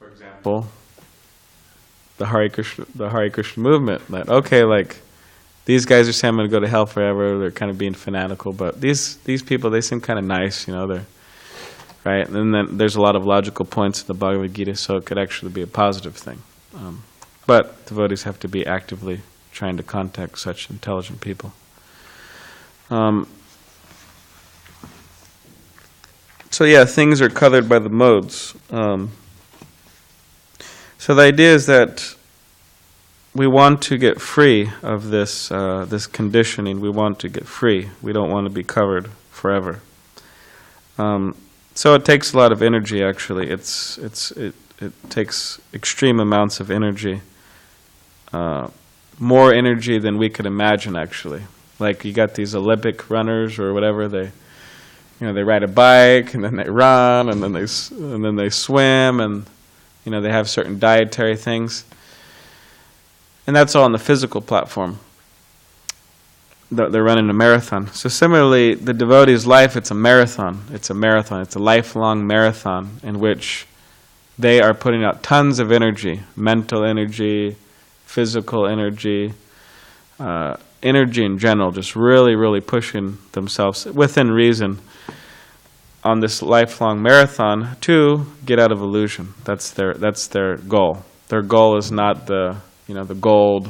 for example, the Hare Krishna movement, that okay, like these guys are saying I'm going to go to hell forever. They're kind of being fanatical, but these people, they seem kind of nice, they're right. And then there's a lot of logical points in the Bhagavad Gita, so it could actually be a positive thing. But devotees have to be actively trying to contact such intelligent people. So yeah, things are colored by the modes. So the idea is that we want to get free of this this conditioning. We want to get free. We don't want to be covered forever. So it takes a lot of energy. Actually, it takes extreme amounts of energy, more energy than we could imagine. Actually, like you got these Olympic runners or whatever. They ride a bike and then they run and then they swim and they have certain dietary things. And that's all on the physical platform. They're running a marathon. So similarly, the devotee's life, it's a marathon. It's a marathon. It's a lifelong marathon in which they are putting out tons of energy, mental energy, physical energy, energy in general, just really, really pushing themselves within reason on this lifelong marathon to get out of illusion. That's their goal. Their goal is not the gold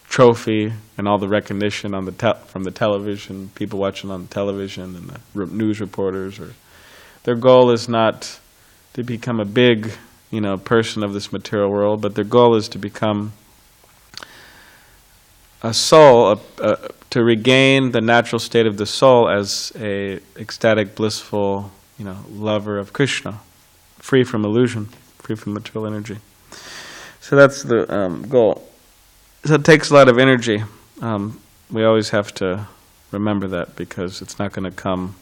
trophy and all the recognition on from the television, people watching on the television and the news reporters. Or their goal is not to become a big, person of this material world, but their goal is to become a soul, to regain the natural state of the soul as a ecstatic, blissful, lover of Krishna, free from illusion, free from material energy. So that's the goal. So it takes a lot of energy. We always have to remember that because it's not going to come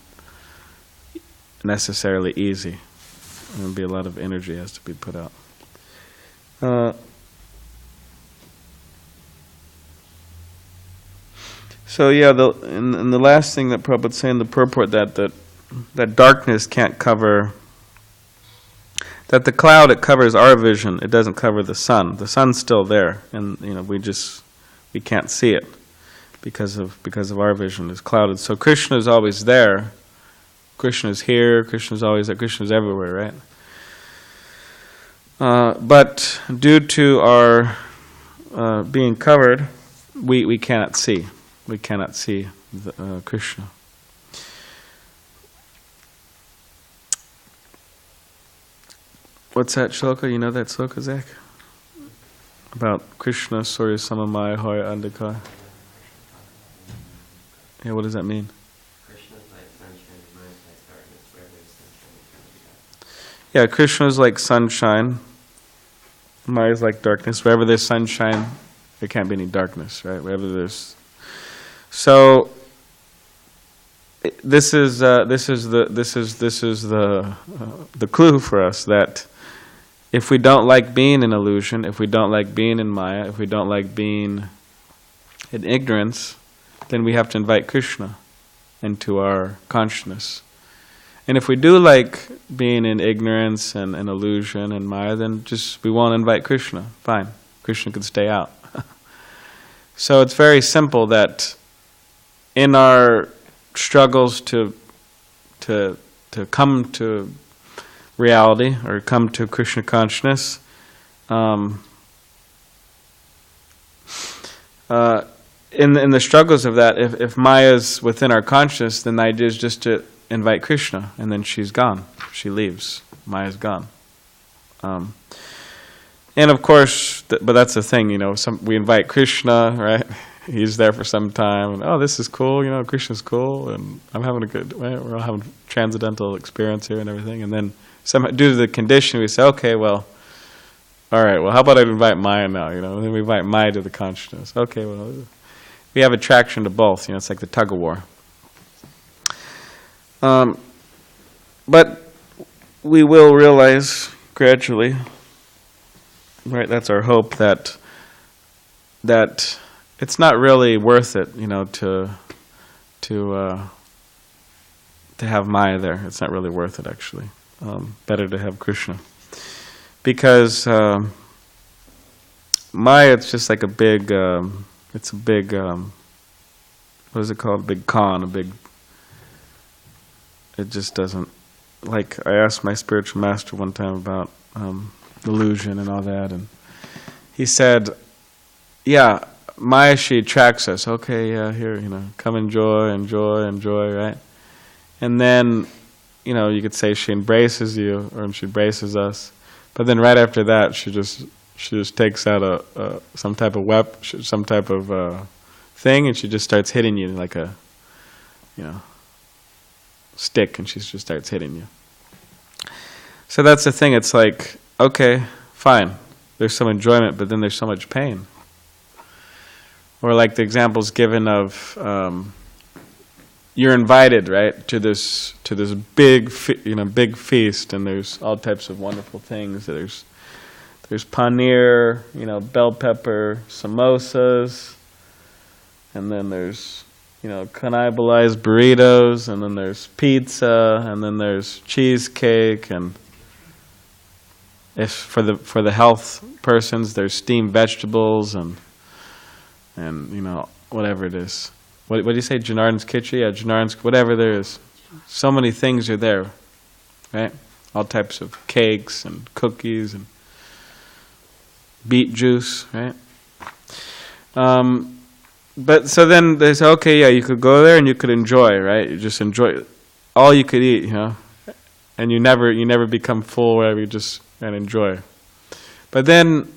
necessarily easy. There'll be a lot of energy has to be put out. So yeah, and the last thing that Prabhupada's saying in the purport that darkness can't cover. That the cloud, it covers our vision, it doesn't cover the sun. The sun's still there, and we can't see it because of our vision is clouded. So Krishna is always there. Krishna is here. Krishna is always there. Krishna is everywhere, right? But due to our being covered, we cannot see. We cannot see Krishna. What's that shloka? You know that shloka, Zach? About Krishna, Surya Samamaya Hoya Andhakar. Yeah, what does that mean? Krishna's like sunshine, Maya's like darkness. Where there's sunshine, it can't be dark. Yeah, Krishna's like sunshine. Maya's like darkness. Wherever there's sunshine, there can't be any darkness, right? Wherever there's... So this is the clue for us that if we don't like being in illusion, if we don't like being in Maya, if we don't like being in ignorance, then we have to invite Krishna into our consciousness. And if we do like being in ignorance and illusion and Maya, then we won't invite Krishna. Fine, Krishna can stay out. So it's very simple that in our struggles to come to reality or come to Krishna consciousness, in the struggles of that, if Maya's within our consciousness, then the idea is just to invite Krishna, and then she's gone. She leaves. Maya's gone. And of course, but that's the thing, we invite Krishna, right? He's there for some time, and this is cool, Krishna's cool, and I'm having a good, we're all having transcendental experience here and everything, and then somehow, due to the condition, we say, okay, well, all right, well, how about I invite Maya now, and then we invite Maya to the consciousness. Okay, well, we have attraction to both, it's like the tug of war. But we will realize gradually, right, that's our hope, that it's not really worth it, to have Maya there. It's not really worth it, actually. Better to have Krishna. because Maya, it's just like a big, it's a big, what is it called? A big con, a big, it just doesn't, like, I asked my spiritual master one time about illusion and all that, and he said, yeah, Maya, she attracts us. Okay, yeah, here, come enjoy, right? And then, you could say she embraces you, or she embraces us. But then right after that, she just takes out some type of some type of thing, and she just starts hitting you like a, stick, and she just starts hitting you. So that's the thing. It's like, okay, fine. There's some enjoyment, but then there's so much pain. Or like the examples given of, you're invited, right, to this big, big feast, and there's all types of wonderful things. There's paneer, bell pepper, samosas, and then there's, cannibalized burritos, and then there's pizza, and then there's cheesecake, and if for the health persons, there's steamed vegetables and whatever it is. What do you say? Janardhan's Khichdi? Yeah, Janardhan's, whatever there is. So many things are there, right? All types of cakes and cookies and beet juice, right? But so then they say, okay, yeah, you could go there and you could enjoy, right? You just enjoy all you could eat, and you never become full, whatever. You just and enjoy. But then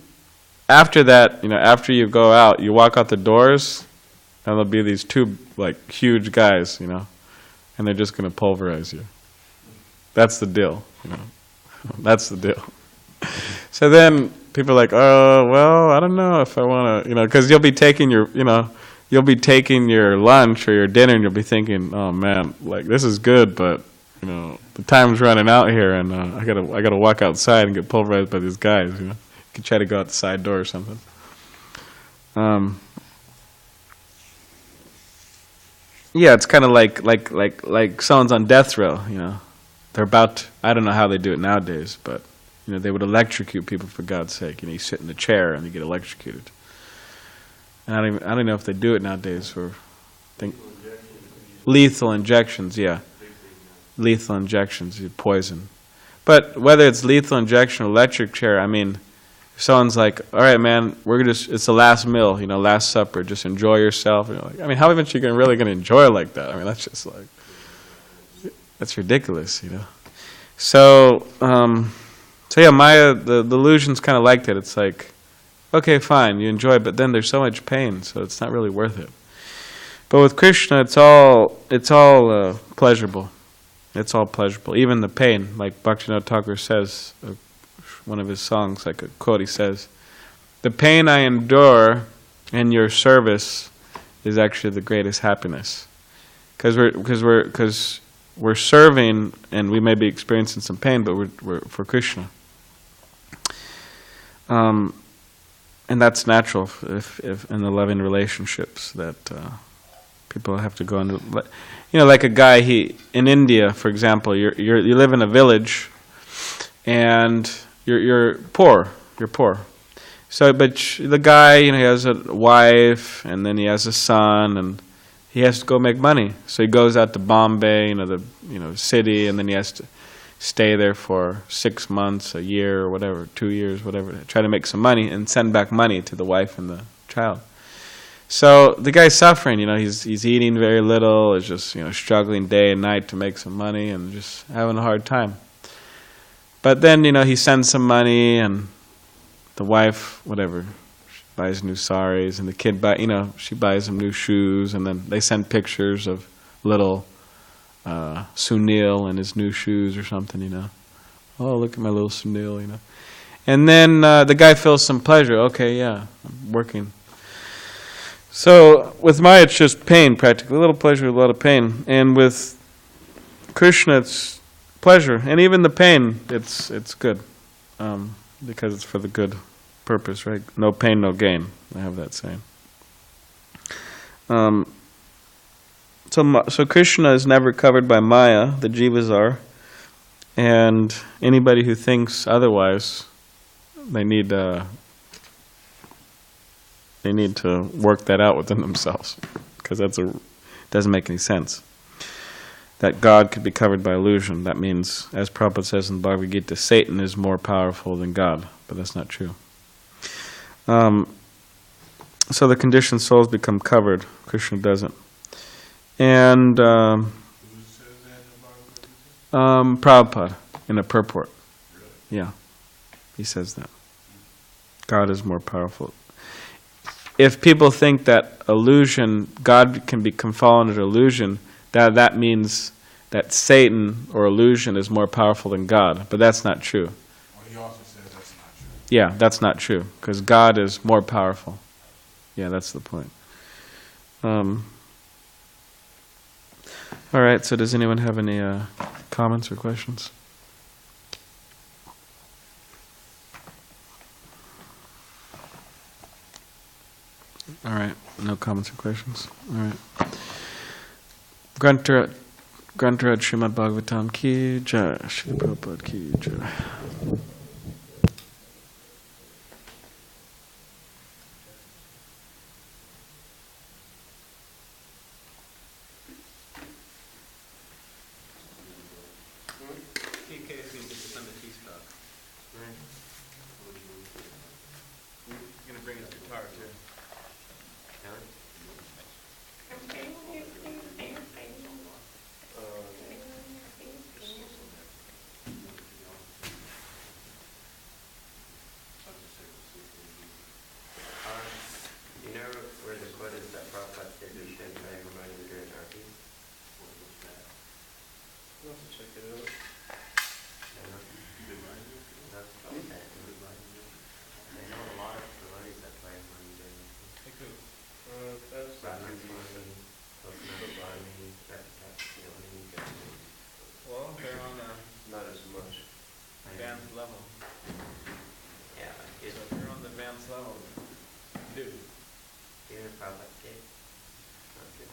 after that, after you go out, you walk out the doors, and there'll be these two like huge guys, and they're just going to pulverize you. That's the deal, That's the deal. So then people are like, oh, well, I don't know if I want to, because you'll be taking your, lunch or your dinner, and you'll be thinking, oh man, like this is good, but the time's running out here, and I gotta walk outside and get pulverized by these guys. You could try to go out the side door or something. Yeah, it's kind of like someone's on death row. They're about to, I don't know how they do it nowadays, but they would electrocute people, for God's sake. You sit in a chair and you get electrocuted. And I don't know if they do it nowadays, or lethal injections. Yeah, lethal injections, poison. But whether it's lethal injection or electric chair, if someone's like, all right, man, it's the last meal, last supper, just enjoy yourself. How even you really going to enjoy it like that? That's just like, that's ridiculous, So, yeah, Maya, the illusion's kind of like that. It's like, okay, fine, you enjoy it, but then there's so much pain, so it's not really worth it. But with Krishna, it's all pleasurable. It's all pleasurable, even the pain. Like Bhaktivinoda Thakur says, one of his songs, like a quote, he says, "The pain I endure in your service is actually the greatest happiness," because we're serving, and we may be experiencing some pain, but we're for Krishna. And that's natural if in the loving relationships that people have to go into. Like a guy, in India, for example, you live in a village, and you're poor. You're poor. So, but the guy, he has a wife, and then he has a son, and he has to go make money. So he goes out to Bombay, the city, and then he has to stay there for 6 months, a year, or whatever, 2 years, whatever, try to make some money and send back money to the wife and the child. So the guy's suffering, he's eating very little, is just, struggling day and night to make some money and just having a hard time. But then, he sends some money, and the wife, whatever, she buys new saris, and the kid she buys him new shoes, and then they send pictures of little Sunil and his new shoes or something, Oh, look at my little Sunil, And then the guy feels some pleasure. Okay, yeah, I'm working. So with Maya, it's just pain, practically. A little pleasure, a lot of pain. And with Krishna, it's pleasure. And even the pain, it's good. Because it's for the good purpose, right? No pain, no gain. I have that saying. So Krishna is never covered by Maya, the jivas are. And anybody who thinks otherwise they need to work that out within themselves, because doesn't make any sense. That God could be covered by illusion. That means, as Prabhupada says in the Bhagavad Gita, Satan is more powerful than God, but that's not true. So the conditioned souls become covered. Krishna doesn't. And Who says that in the Bhagavad Gita? Prabhupada in a purport. Really? Yeah, he says that. God is more powerful. If people think that illusion, God can fall under illusion, that means that Satan or illusion is more powerful than God. But that's not true. Well, he also says that's not true. Yeah, that's not true, because God is more powerful. Yeah, that's the point. All right, so does anyone have any comments or questions? All right, no comments or questions. All right. Grantaraj Srimad Bhagavatam ki jai, Srila Prabhupada ki jai. You're gonna bring his guitar too. You know where the quote is that Prabhupada said we shouldn't play harmonium during arti? I'll have to check it out. That's Prabhupada. I know a lot of devotees that play harmonium during arti. Brahman Swami, Lokanath Swami, Well, they're on a not as much. advanced level. Yeah, So if you're on the advanced level, dude. even if Prabhupada did, not good.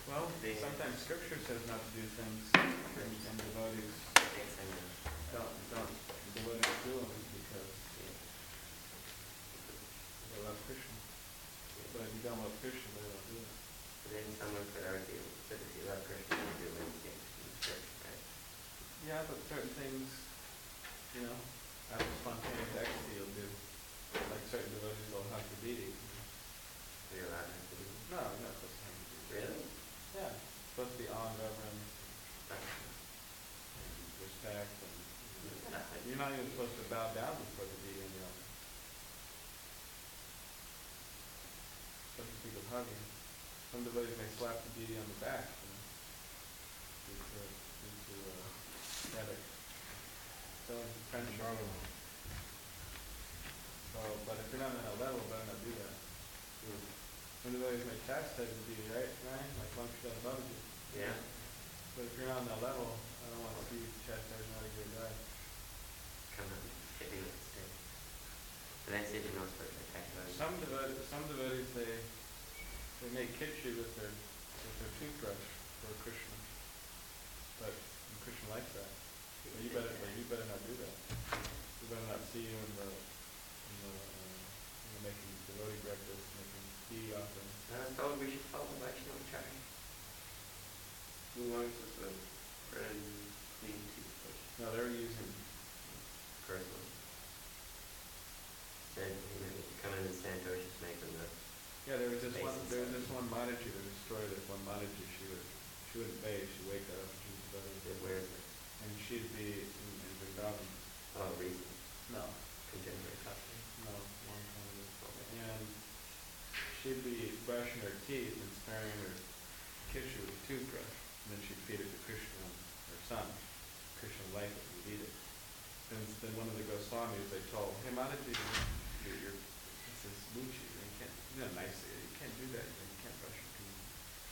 Well, sometimes Scripture says not to do things, and devotees Thanks, I know. devotees do them because they love Krishna. But if you don't love Krishna, they don't do it. But then someone could argue that if you love Krishna, you do anything in the church, right? Yeah, but certain things, out of spontaneous ecstasy, you'll do. Like certain devotees will hug the deity. So you're allowed to have to do it. No, you're not supposed to hug the deity. Really? Yeah, it's supposed to be awe and reverence and respect, and you're not even supposed to bow down before the deity on the altar. Supposed to speak of hugging. Some devotees may slap the deity on the back, due to ethics. So friendship. So, but if you're not on that level, better not do that. Some devotees may chastise the deity, right? Like one should above you. Yeah. But if you're not on that level, I don't want to see you chastise not a good guy. Come on, hit me with a stick. But I said you're not supposed to attack devotees. Some devotees they make kitschy with their toothbrush for Krishna, but Krishna likes that. But you better not do that. You better not see you in the making devotee breakfast, making tea offerings. I was told we should follow Vaishnava Acharya. Who wants us to spread clean toothbrush? No, they're using Personally. Then come in and Santoshi's making the there was this one Mataji that destroyed it. One Mataji, she wouldn't bathe. She'd wake up and she was devotee. where is it? And she'd be in Vrindavan. Oh, recent. No, Contemporary custom. no, long time ago. And she'd be brushing her teeth and sparing her kitchen with a toothbrush. And then she'd feed it to Krishna, her son. Krishna would like it, he'd eat it. And then one of the Goswamis, they told, hey Mataji, this is Muchi, you can't, nicely, you can't do that, you can't brush your teeth,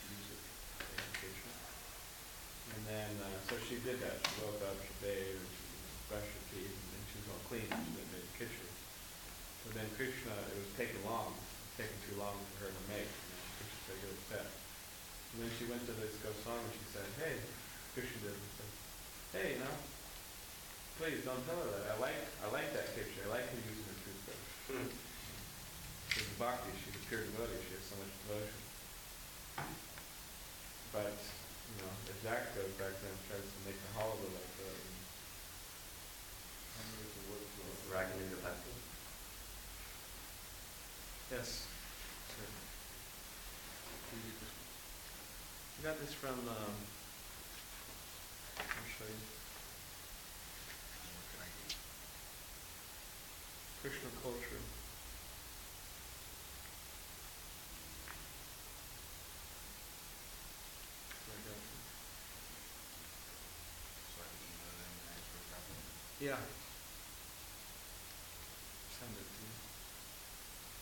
use it for Krishna. And then, so she did that, she woke up, she bathed, and she brushed her teeth, and then she was all clean, she didn't make the kitchen. But then Krishna, it was taking too long for her to make, Krishna started getting upset. And then she went to this Goswami and she said, hey, Krishna did, and said, hey, Please, don't tell her that. I like that picture. I like her using her toothbrush. She's bhakti, she's a pure devotee, she has so much devotion. But, if Jack goes back there and tries to make the holiday like that, Ragging into bhakti. yes. Sure. I got this from, I'll show you. Krishna culture. Yeah. Send it to you.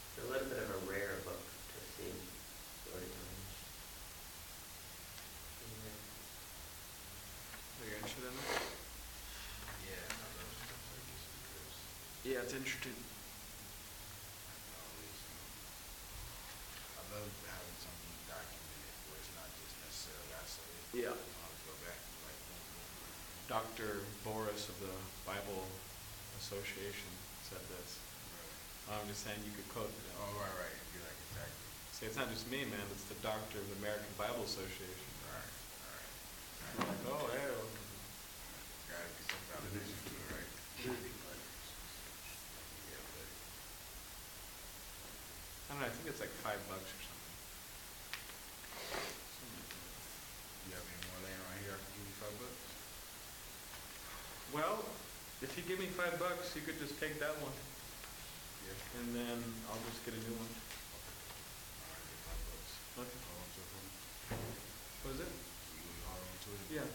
It's a little bit of a rare book to see. Storytelling. Are you interested in it? Yeah, it's interesting. I love having something documented where it's not just necessarily I say it. Yeah. I'll go back and like, Dr. Boris of the Bible Association said this. I'm just saying you could quote it. oh, right. You're like, exactly. See, it's not just me, man. It's the doctor of the American Bible Association. Right. I'm like, oh, hey. Gotta be some validation to it, right? I don't know, I think it's like $5 or something. You have any more laying around here? I can give you $5. Well, if you give me $5, you could just take that one. Yeah. And then I'll just get a new one. All right, get $5. Okay. Hold on to it for me. What is it? You hold on to it? Yeah.